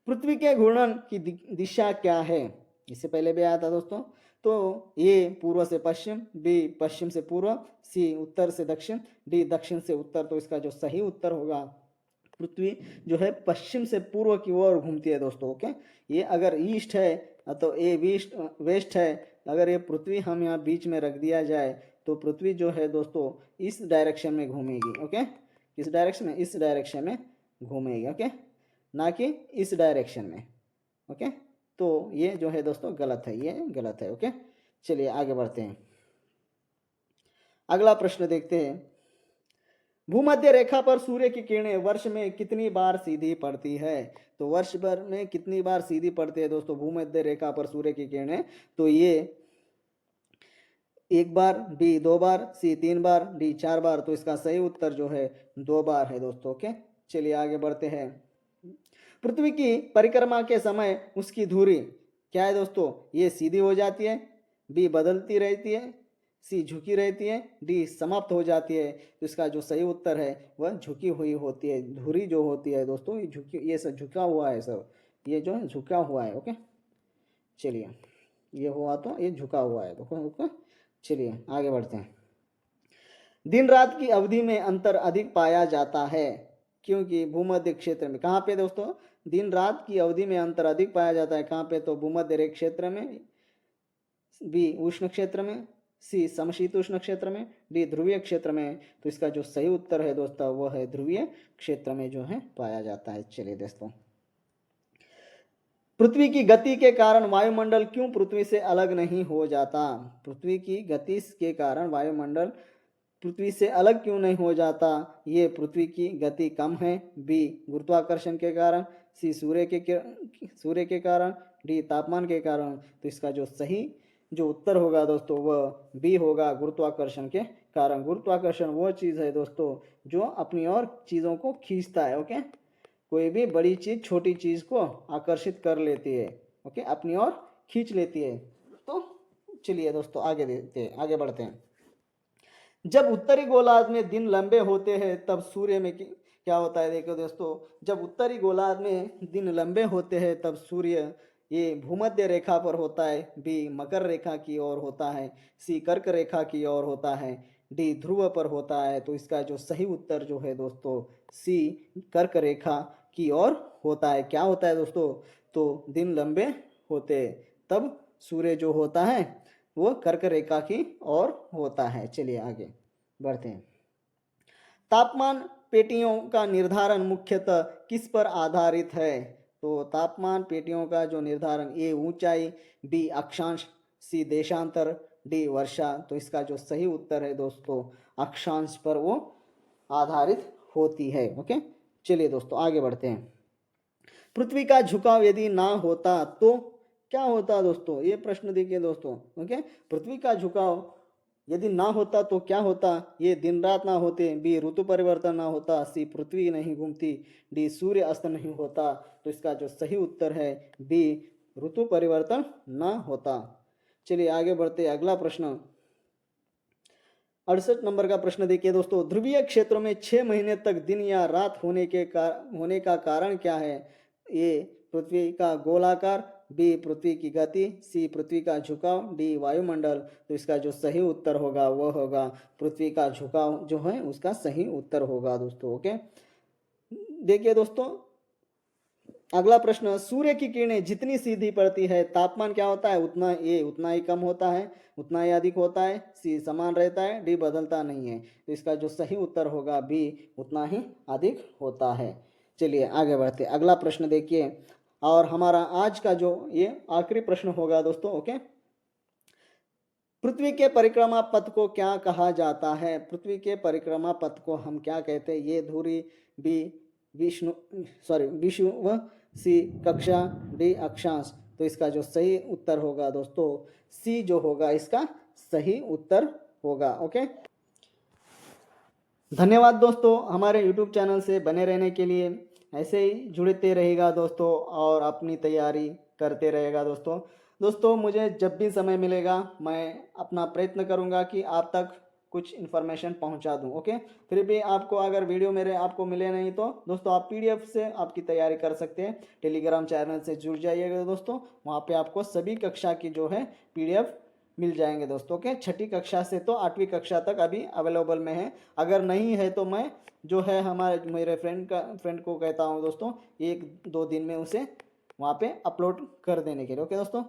पृथ्वी के घूर्णन की दिशा क्या है? इससे पहले भी आया था दोस्तों। तो ए पूर्व से पश्चिम, बी पश्चिम से पूर्व, सी उत्तर से दक्षिण, डी दक्षिण से उत्तर। तो इसका जो सही उत्तर होगा, पृथ्वी जो है पश्चिम से पूर्व की ओर घूमती है दोस्तों। ओके, ये अगर ईस्ट है तो ए वेस्ट है। अगर ये पृथ्वी हम यहाँ बीच में रख दिया जाए तो पृथ्वी जो है दोस्तों इस डायरेक्शन में घूमेगी। ओके, किस डायरेक्शन में? इस डायरेक्शन में घूमेगी। ओके, ना कि इस डायरेक्शन में। ओके, तो ये जो है दोस्तों गलत है, ये गलत है। ओके, चलिए आगे बढ़ते हैं। अगला प्रश्न देखते हैं। भूमध्य रेखा पर सूर्य की किरणें वर्ष में कितनी बार सीधी पड़ती है? तो वर्ष भर में कितनी बार सीधी पड़ती है दोस्तों भूमध्य रेखा पर सूर्य की किरणें? तो ये एक बार, बी 2 बार, सी 3 बार, डी 4 बार। तो इसका सही उत्तर जो है 2 बार है दोस्तों। ओके, चलिए आगे बढ़ते हैं। पृथ्वी की परिक्रमा के समय उसकी धुरी क्या है दोस्तों? ये सीधी हो जाती है, बी बदलती रहती है, सी झुकी रहती है, डी समाप्त हो जाती है। तो इसका जो सही उत्तर है वह झुकी हुई होती है। धुरी जो होती है दोस्तों ये झुकी, ये सब झुका हुआ है, सब ये जो है झुका हुआ है। ओके, चलिए ये हुआ तो ये झुका हुआ है। ओके, चलिए आगे बढ़ते हैं। दिन रात की अवधि में अंतर अधिक पाया जाता है क्योंकि भूमध्य क्षेत्र में। कहाँ पे दोस्तों? दिन रात की अवधि में अंतर अधिक पाया जाता है। कहाँ पे? तो भूमध्य रेखा क्षेत्र में, बी उष्ण क्षेत्र में, सी समशीतोष्ण क्षेत्र में, डी ध्रुवीय क्षेत्र में। तो इसका जो सही उत्तर है दोस्तों वह है ध्रुवीय क्षेत्र में जो है पाया जाता है। चलिए दोस्तों, पृथ्वी की गति के कारण वायुमंडल क्यों पृथ्वी से अलग नहीं हो जाता? पृथ्वी की गति के कारण वायुमंडल पृथ्वी से अलग क्यों नहीं हो जाता? ये पृथ्वी की गति कम है, बी गुरुत्वाकर्षण के कारण, सी सूर्य के कारण, डी तापमान के कारण। तो इसका जो सही जो उत्तर होगा दोस्तों वह बी होगा, गुरुत्वाकर्षण के कारण। गुरुत्वाकर्षण वो चीज़ है दोस्तों जो अपनी ओर चीज़ों को खींचता है। ओके, कोई भी बड़ी चीज़ छोटी चीज़ को आकर्षित कर लेती है। ओके, अपनी ओर खींच लेती है। तो चलिए दोस्तों आगे बढ़ते हैं। जब उत्तरी गोलार्ध में दिन लंबे होते हैं तब सूर्य में क्या होता है? देखो दोस्तों, जब उत्तरी गोलार्ध में दिन लंबे होते हैं तब सूर्य ये भूमध्य रेखा पर होता है, बी मकर रेखा की ओर होता है, सी कर्क रेखा की ओर होता है, डी ध्रुव पर होता है। तो इसका जो सही उत्तर जो है दोस्तों सी कर्क रेखा की ओर होता है। क्या होता है दोस्तों? तो दिन लंबे होते तब सूर्य जो होता है वो कर्क रेखा की ओर होता है। चलिए आगे बढ़ते हैं। तापमान पेटियों का निर्धारण मुख्यतः किस पर आधारित है? तो तापमान पेटियों का जो निर्धारण, ए ऊंचाई, बी अक्षांश, सी देशांतर, डी वर्षा। तो इसका जो सही उत्तर है दोस्तों अक्षांश पर वो आधारित होती है। ओके, चलिए दोस्तों आगे बढ़ते हैं। पृथ्वी का झुकाव यदि ना होता तो क्या होता दोस्तों? ये प्रश्न देखिए दोस्तों। ओके, पृथ्वी का झुकाव यदि ना होता तो क्या होता? ये दिन रात ना होते, बी ऋतु परिवर्तन ना होता, सी पृथ्वी नहीं घूमती, डी सूर्य अस्त नहीं होता। तो इसका जो सही उत्तर है बी ऋतु परिवर्तन ना होता। चलिए आगे बढ़ते, अगला प्रश्न 68 नंबर का प्रश्न देखिए दोस्तों। ध्रुवीय क्षेत्रों में 6 महीने तक दिन या रात होने का कारण क्या है? ए पृथ्वी का गोलाकार, बी पृथ्वी की गति, सी पृथ्वी का झुकाव, डी वायुमंडल। तो इसका जो सही उत्तर होगा वह होगा पृथ्वी का झुकाव जो है उसका सही उत्तर होगा दोस्तों। ओके, देखिए दोस्तों अगला प्रश्न। सूर्य की किरणें जितनी सीधी पड़ती है तापमान क्या होता है? उतना ही कम होता है, उतना ही अधिक होता है, सी समान रहता है, डी बदलता नहीं है। तो इसका जो सही उत्तर होगा बी उतना ही अधिक होता है। चलिए आगे बढ़ते, अगला प्रश्न देखिए और हमारा आज का जो ये आखिरी प्रश्न होगा दोस्तों। ओके, पृथ्वी के परिक्रमा पथ को क्या कहा जाता है? पृथ्वी के परिक्रमा पथ को हम क्या कहते हैं? ये धुरी, बी विषुव, सी कक्षा, डी अक्षांश। तो इसका जो सही उत्तर होगा दोस्तों सी जो होगा इसका सही उत्तर होगा। ओके, धन्यवाद दोस्तों हमारे YouTube चैनल से बने रहने के लिए। ऐसे ही जुड़ते रहेगा दोस्तों और अपनी तैयारी करते रहेगा दोस्तों। मुझे जब भी समय मिलेगा मैं अपना प्रयत्न करूंगा कि आप तक कुछ इन्फॉर्मेशन पहुंचा दूं। ओके, फिर भी आपको अगर वीडियो मेरे आपको मिले नहीं तो दोस्तों आप पीडीएफ से आपकी तैयारी कर सकते हैं। टेलीग्राम चैनल से जुड़ जाइएगा दोस्तों, वहाँ पे आपको सभी कक्षा की जो है पीडीएफ मिल जाएंगे दोस्तों। ओके, छठी कक्षा से तो 8वीं कक्षा तक अभी अवेलेबल में है। अगर नहीं है तो मैं जो है हमारे मेरे फ्रेंड को कहता हूँ दोस्तों 1-2 दिन में उसे वहाँ पे अपलोड कर देने के लिए। ओके दोस्तों,